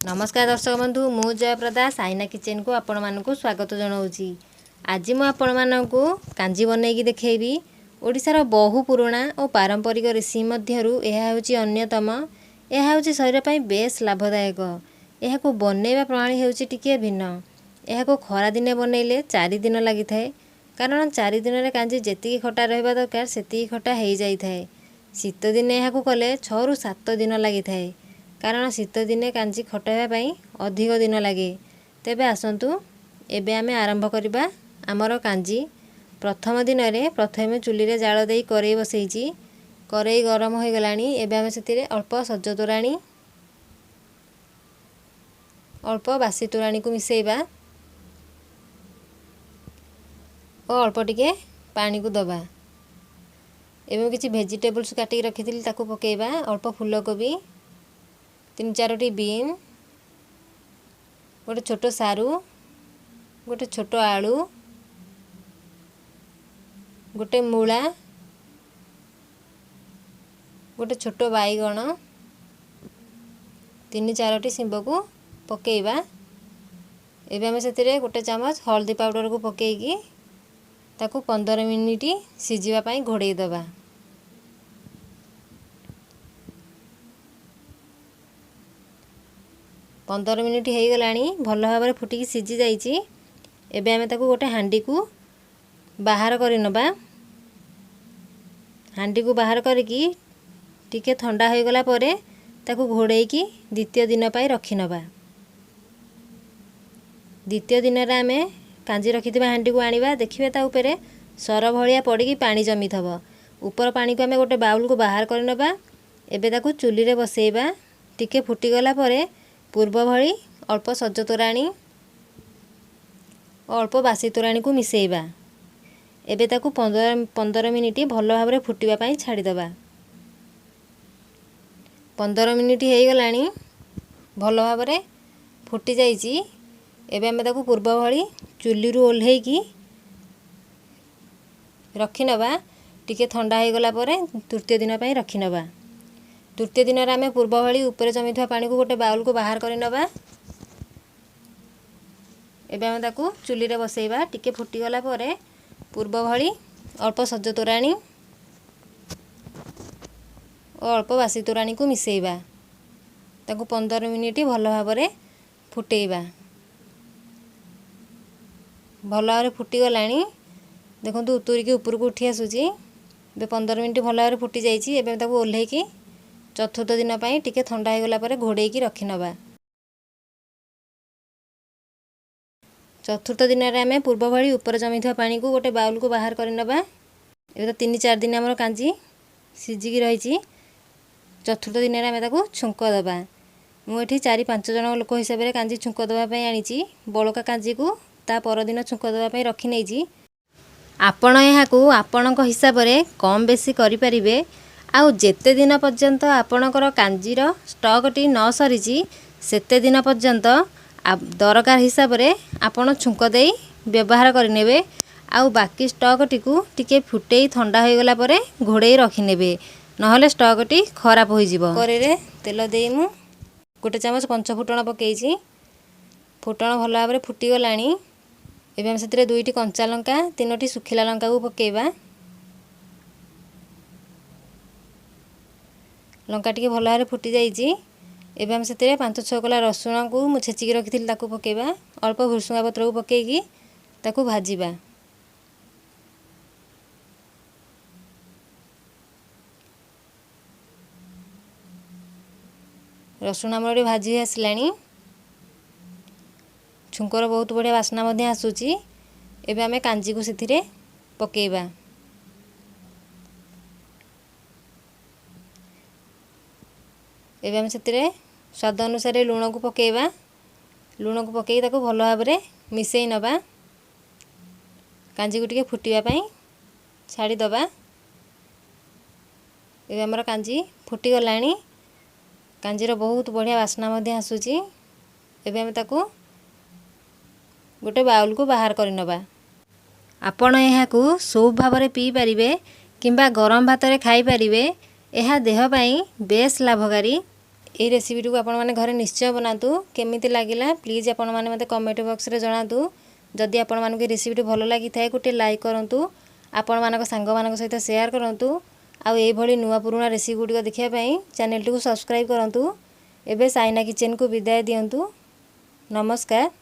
नमस्कार दर्शक बंधु मु जयप्रदा साइना किचन को आपण मानकु स्वागत जनाऊँगी। आज मु आपण मानकु कांजी बनैकी देखैबी। ओडिशार बहु पुराणा और पारंपरिक रेसिपी मध्यरु एहा होची अन्यतम। एहा होची शरीर पई बेस लाभदायक। एहाको बनैबा प्रणाली होची टिके भिन्न। एहाको खरा दिने बनैले 4 दिन लागि थाए, कारण 4 दिन रे कांजी जेतिकी खटा रहबा दरकार सेतिकी खटा हेई जाई थाए। शीत दिने एहाको कले 6 रु 7 दिन लागि थाए, कारण शीत दिने कांजी खटाइबा पई अधिक दिन लागे। तेबे आसंतु एबे आमे आरंभ करिबा आमर कांजी। प्रथम दिन रे प्रथमे चुली रे जाळ देई करेई बसैची। करेई गरम होई गलानी। एबे आमे सेतिरे अल्प सज्ज तोराणी अल्प बासी तोराणी को मिसेइबा और अल्प टिके पानी को दबा। एबे किछि वेजिटेबल्स काटी रखिथिली ताको पकेइबा। अल्प फूलकोबी, 3-4टी बीन, गोटे छोटो सारू, गोटे छोटो आलू, गोटे मूला, गोटे छोटो बाईगण, 3-4टी सिंब को पकेइबा। एबे हमें सेतिरे गोटे चमच हल्दी पाउडर को पकेइकी ताको 15 मिनिट सिझिबा पई घोड़ेई दबा। पंदर मिनिट हो गलानी। भल भाव में फुटिकी सिझी जाइए। एबे आमे ताको गोटे हांडी को बाहर करि नबा। हांडी को बाहर करिकी टिके ठंडा हो गला परे ताको घोड़ेइकी द्वितीय दिन पाई रखि नबा। द्वितीय दिन रे आमे कांजी रखिथिबा हांडी को आनिबा। देखिबे ता ऊपरे सर भलिया पड़िकी पानी जमी थबो। ऊपर पानी को आमे गोटे बाउल को बाहर करि नबा। एबे ताको चुली रे बसेइबा। टिके फुटी गला परे पूर्व भली अल्प सज्ज तोराणी और अल्प बासी तोराणी को मिसेइबा। एबे ताको 15 मिनिट भल भाव में फुटिबा पई छाड़ी दबा। 15 मिनिट हो गलानी। भल भाव में फुटी जाइए। एबे आमे ताको पूर्व भली चुली रु ओल्हेइकी रखि नबा। टिके ठंडा हो गला परे तृतीय दिन पई रखि नबा। तृतीय दिन रे आमे पूर्व भली ऊपर जमिथवा पानी को गोटे बाउल को बाहर करि नबा। एबे आमे ताको चुली रे बसेइबा। टिके फुटी गला परे पूर्व भली अल्प सज्ज तोराणी और अल्प बासी तोराणी को मिसेइबा। ताको 15 मिनिट भल भाव में फुटेइबा। भल भाव में फुटी गलानी। देखंतु उतुरिकी ऊपर को उठी आसुची। बे 15 मिनिट भल भाव में फुटी जाइए। एबे ताको ओल्हेइकी चतुर्थ दिन पाई टिके ठंडा हो गला परे घोड़ेइकी रखि नबा। चतुर्थ दिन रे आमे पूर्व भली ऊपर जमिथवा पानी को गोटे बाउल को बाहर करि नबा। एबे तो 3-4 दिन हमर कांजी सिझिकी रहिची। चतुर्थ दिन रे आमे ताको छुंक दबा। मु एठी 4-5 जन लोक हिसाब रे कांजी छुंक दबा पई आनिची। बळका कांजी को ता पर दिन छुंक दबा पई रखि नेइची। आपण एहाकू आपणक हिसाब रे कम बेसी करि परिबे। आउ जेते दिन पर्यंत आपणकर कांजीर स्टॉकटी न सरीची सेते दिन पर्यंत दरकार हिसाब रे आपण छुंक देई व्यवहार करिनेबे। आउ बाकी स्टॉकटी को टिके फुटेई ठंडा हो गला परे घोड़ेई रखिनेबे, नहले स्टॉकटी खराब होई जिवो। करेरे तेल देई मु गोटे चमच पंच फुटण पकेइची। फुटण भल भाव में फुटी गलानी। एबे हम सेतिरे 2टी कंचा लंका 3टी सुखिला लंका को पकेइबा। लंका टिके भल भाव में फुटी जाइए। एबे हम सेतिरे 5-6 कला रसुण को मु छेचिकी रखिथिली ताको पकेइबा। अल्प भुसुंगा पत्र को पकेइकी ताको भाजिबा। रसुण हमर भाजी आसलानी। छुंकर बहुत बढ़िया वासना मध्य आसुची। एबे आमे कांजी को सेथिरे पकेइबा। एबे हम सेतिरे स्वाद अनुसार लूण को पकेइबा। लूण को पकेई ताको भल भाव में मिसेई नबा। कांजी को टिके फुटिबा पई छाड़ी दबा। एबे हमर कांजी फुटी गलानी। कांजीर बहुत बढ़िया वासना मध्य आसुची। एबे हम ताको गोटे बाउल को बाहर करि नबा। आपण एहाकू सूप भाव में पी परिबे किंबा गरम भात रे खाई परिबे। यह देह पाई बेस लाभकारी। এই ରେସିପିଟିକୁ ଆପଣମାନେ ଘରେ ନିଶ୍ଚୟ ବନାନ୍ତୁ। କେମିତି ଲାଗିଲା ପ୍ଲିଜ୍ ଆପଣମାନେ ମୋତେ କମେଣ୍ଟ ବକ୍ସରେ ଜଣାନ୍ତୁ। ଯଦି ଆପଣମାନଙ୍କୁ ଏ ରେସିପିଟି ଭଲ ଲାଗିଥାଏ ଗୋଟିଏ ଲାଇକ୍ କରନ୍ତୁ, ଆପଣମାନଙ୍କ ସାଙ୍ଗମାନଙ୍କ ସହିତ ସେୟାର କରନ୍ତୁ, ଆଉ ଏଇଭଳି ନୂଆ ପୁରୁଣା ରେସିପି ଗୁଡ଼ିକ ଦେଖିବା ପାଇଁ ଚ୍ୟାନେଲଟିକୁ ସବସ୍କ୍ରାଇବ୍ କରନ୍ତୁ। ଏବେ ସାଇନା କିଚେନକୁ ବିଦାୟ ଦିଅନ୍ତୁ। ନମସ୍କାର।